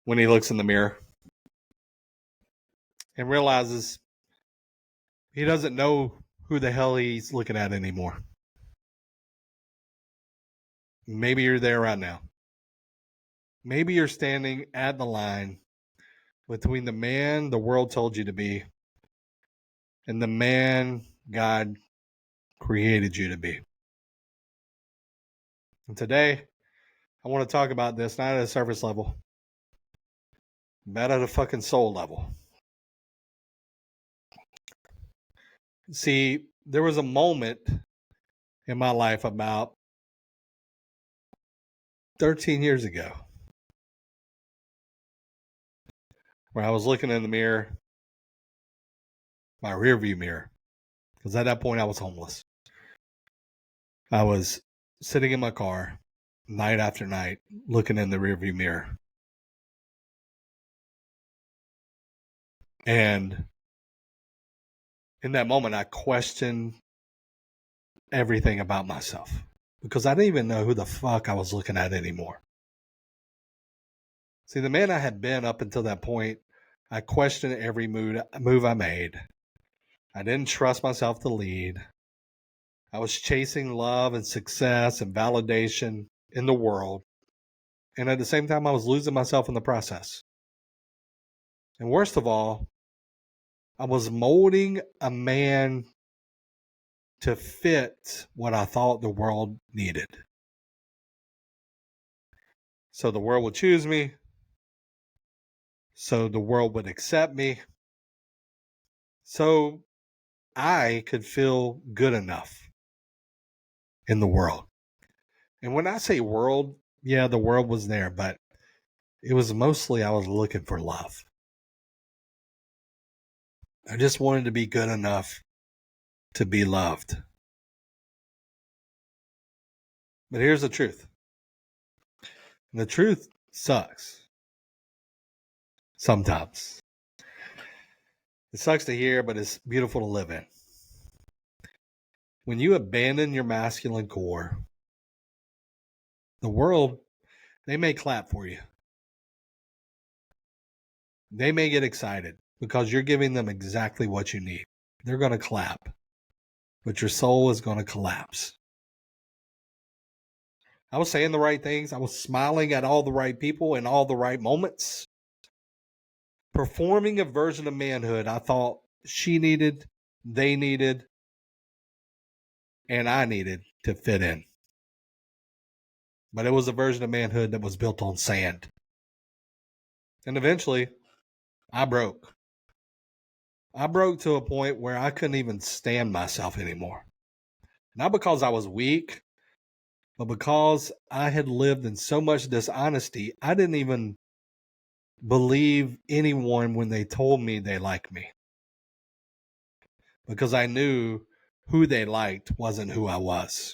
when he looks in the mirror and realizes he doesn't know who the hell he's looking at anymore. Maybe you're there right now. Maybe you're standing at the line between the man the world told you to be and the man God created you to be. And today, I want to talk about this not at a surface level, but at a fucking soul level. See, there was a moment in my life about 13 years ago where I was looking in the mirror, my rear view mirror, because at that point I was homeless. I was sitting in my car night after night looking in the rear view mirror. And in that moment, I questioned everything about myself because I didn't even know who the fuck I was looking at anymore. See, the man I had been up until that point, I questioned every move I made. I didn't trust myself to lead. I was chasing love and success and validation in the world. And at the same time, I was losing myself in the process. And worst of all, I was molding a man to fit what I thought the world needed. So the world would choose me. So the world would accept me. So I could feel good enough in the world. And when I say world, yeah, the world was there, but it was mostly I was looking for love. I just wanted to be good enough to be loved. But here's the truth. The truth sucks. Sometimes. It sucks to hear, but it's beautiful to live in. When you abandon your masculine core, the world, they may clap for you. They may get excited because you're giving them exactly what you need. They're going to clap, but your soul is going to collapse. I was saying the right things. I was smiling at all the right people in all the right moments. Performing a version of manhood I thought she needed, they needed, and I needed to fit in. But it was a version of manhood that was built on sand. And eventually, I broke. I broke to a point where I couldn't even stand myself anymore. Not because I was weak, but because I had lived in so much dishonesty, I didn't even believe anyone when they told me they liked me. Because I knew who they liked wasn't who I was.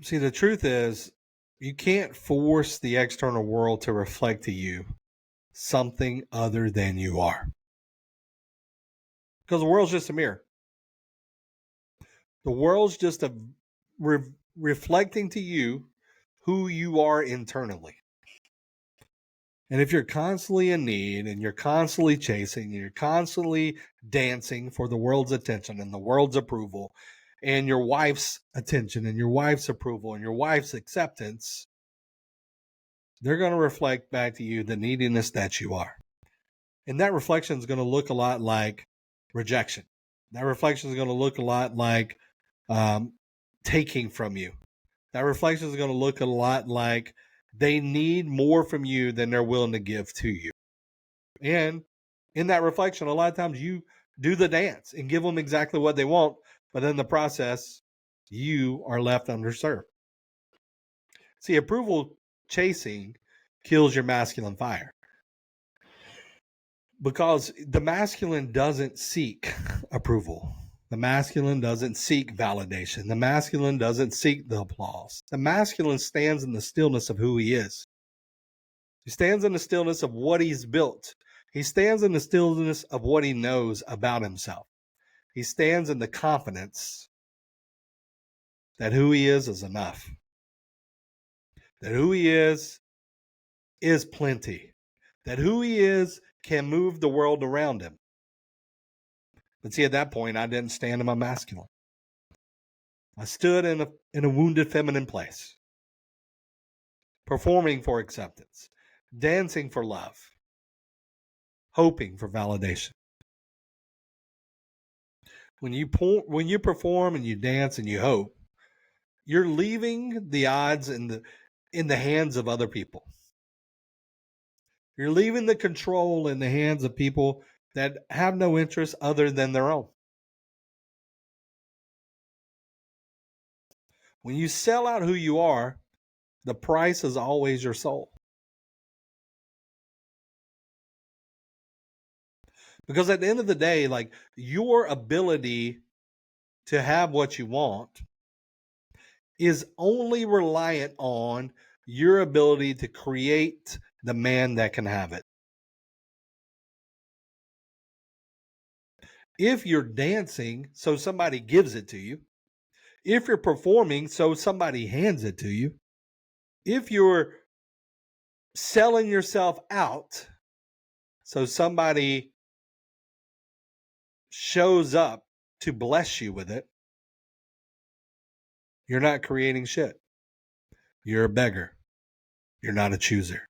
See, the truth is, you can't force the external world to reflect to you something other than you are. Because the world's just a mirror. The world's just reflecting to you who you are internally. And if you're constantly in need and you're constantly chasing, and you're constantly dancing for the world's attention and the world's approval and your wife's attention and your wife's approval and your wife's acceptance, they're going to reflect back to you the neediness that you are. And that reflection is going to look a lot like rejection. That reflection is going to look a lot like taking from you. That reflection is going to look a lot like they need more from you than they're willing to give to you. And in that reflection, a lot of times you do the dance and give them exactly what they want, but in the process, you are left underserved. See, approval chasing kills your masculine fire. Because the masculine doesn't seek approval. The masculine doesn't seek validation. The masculine doesn't seek the applause. The masculine stands in the stillness of who he is. He stands in the stillness of what he's built. He stands in the stillness of what he knows about himself. He stands in the confidence that who he is enough. That who he is plenty. That who he is can move the world around him. But see, at that point, I didn't stand in my masculine. I stood in a wounded feminine place, performing for acceptance, dancing for love, hoping for validation. When you perform and you dance and you hope, you're leaving the odds in the hands of other people. You're leaving the control in the hands of people that have no interest other than their own. When you sell out who you are, the price is always your soul. Because at the end of the day, like, your ability to have what you want is only reliant on your ability to create the man that can have it. If you're dancing so somebody gives it to you, if you're performing so somebody hands it to you, if you're selling yourself out so somebody shows up to bless you with it, you're not creating shit. You're a beggar. You're not a chooser.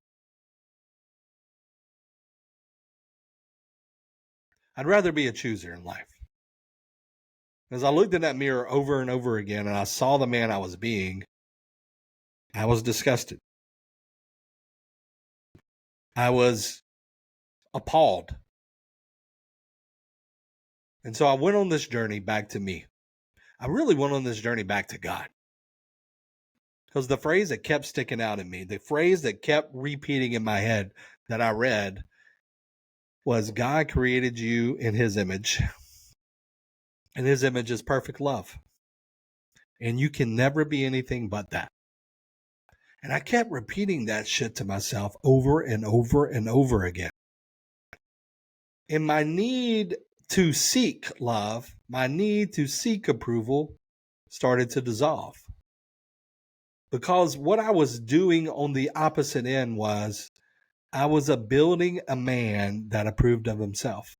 I'd rather be a chooser in life. As I looked in that mirror over and over again and I saw the man I was being, I was disgusted. I was appalled. And so I went on this journey back to me. I really went on this journey back to God. Because the phrase that kept sticking out in me, the phrase that kept repeating in my head that I read was, God created you in his image. And his image is perfect love. And you can never be anything but that. And I kept repeating that shit to myself over and over and over again. And my need to seek love, my need to seek approval started to dissolve. Because what I was doing on the opposite end was I was building a man that approved of himself.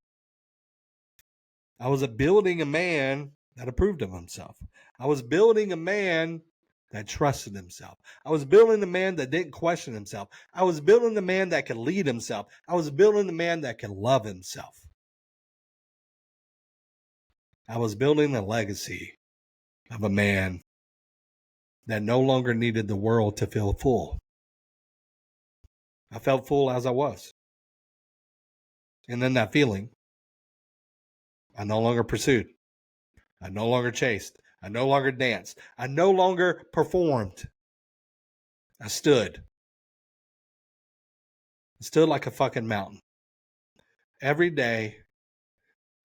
I was building a man that approved of himself. I was building a man that trusted himself. I was building a man that didn't question himself. I was building a man that could lead himself. I was building a man that could love himself. I was building a legacy of a man that no longer needed the world to feel full. I felt full as I was. And then that feeling, I no longer pursued. I no longer chased. I no longer danced. I no longer performed. I stood. I stood like a fucking mountain. Every day,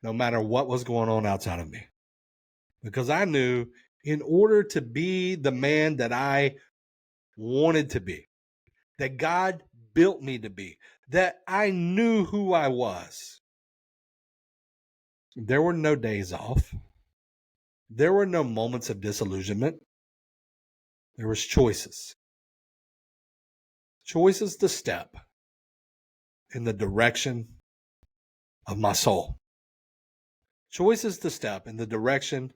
no matter what was going on outside of me. Because I knew in order to be the man that I wanted to be, that God built me to be, that I knew who I was, there were no days off. There were no moments of disillusionment. There was choices. Choices to step in the direction of my soul. Choices to step in the direction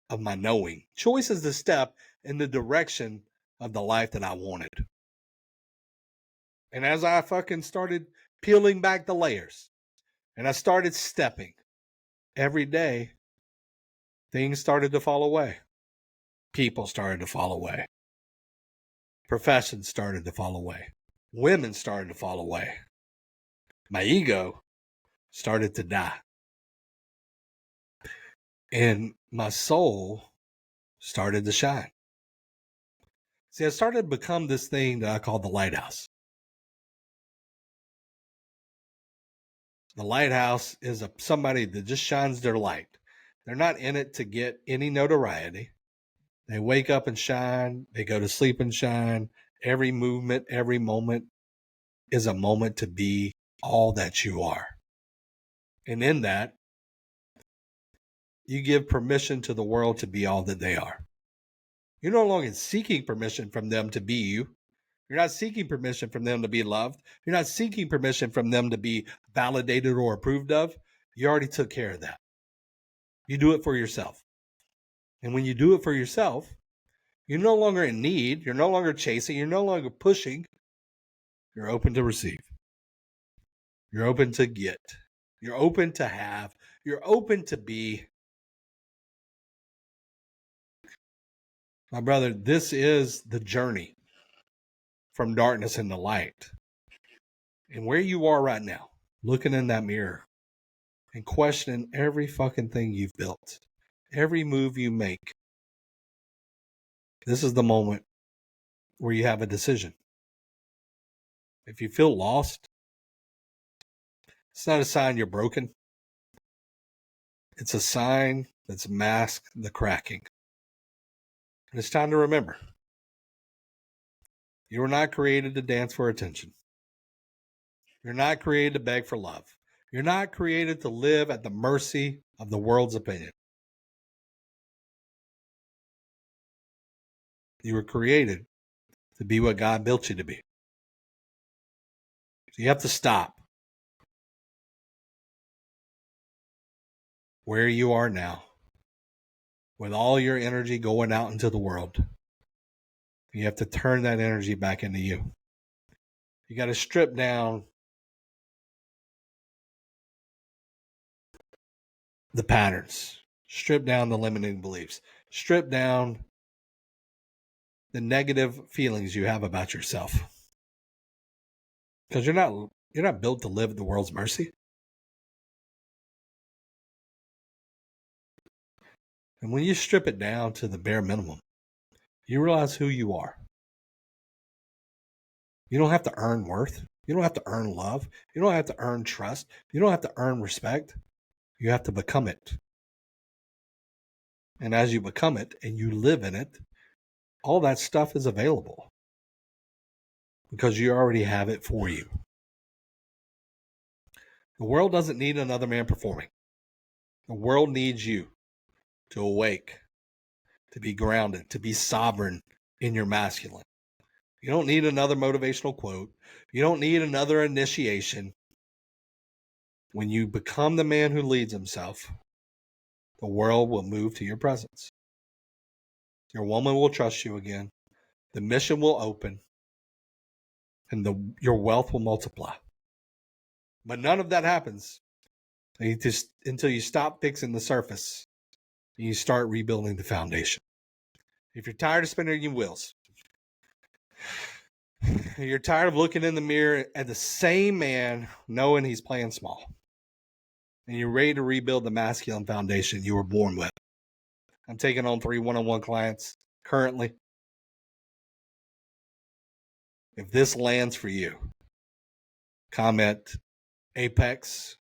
of my knowing. Choices to step in the direction of the life that I wanted. And as I fucking started peeling back the layers and I started stepping every day, things started to fall away. People started to fall away. Professions started to fall away. Women started to fall away. My ego started to die. And my soul started to shine. See, I started to become this thing that I call the lighthouse. The lighthouse is somebody that just shines their light. They're not in it to get any notoriety. They wake up and shine. They go to sleep and shine. Every movement, every moment is a moment to be all that you are. And in that, you give permission to the world to be all that they are. You're no longer seeking permission from them to be you. You're not seeking permission from them to be loved. You're not seeking permission from them to be validated or approved of. You already took care of that. You do it for yourself. And when you do it for yourself, you're no longer in need. You're no longer chasing. You're no longer pushing. You're open to receive. You're open to get. You're open to have. You're open to be. My brother, this is the journey from darkness into light. And where you are right now, looking in that mirror and questioning every fucking thing you've built, every move you make, this is the moment where you have a decision. If you feel lost, it's not a sign you're broken. It's a sign that's masked the cracking. And it's time to remember. You were not created to dance for attention. You're not created to beg for love. You're not created to live at the mercy of the world's opinion. You were created to be what God built you to be. So you have to stop where you are now with all your energy going out into the world. You have to turn that energy back into you. You got to strip down the patterns, strip down the limiting beliefs, strip down the negative feelings you have about yourself. Because you're not built to live at the world's mercy. And when you strip it down to the bare minimum, you realize who you are. You don't have to earn worth. You don't have to earn love. You don't have to earn trust. You don't have to earn respect. You have to become it. And as you become it and you live in it, all that stuff is available because you already have it for you. The world doesn't need another man performing. The world needs you to awake, to be grounded, to be sovereign in your masculine. You don't need another motivational quote. You don't need another initiation. When you become the man who leads himself, the world will move to your presence. Your woman will trust you again. The mission will open. And your wealth will multiply. But none of that happens until you stop fixing the surface and you start rebuilding the foundation. If you're tired of spinning your wheels, you're tired of looking in the mirror at the same man knowing he's playing small, and you're ready to rebuild the masculine foundation you were born with. I'm taking on 3 one-on-one clients currently. If this lands for you, comment Apex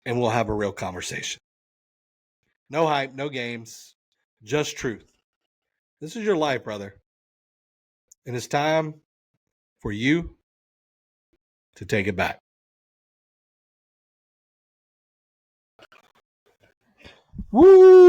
and we'll have a real conversation. No hype, no games, just truth. This is your life, brother. And it's time for you to take it back. Woo!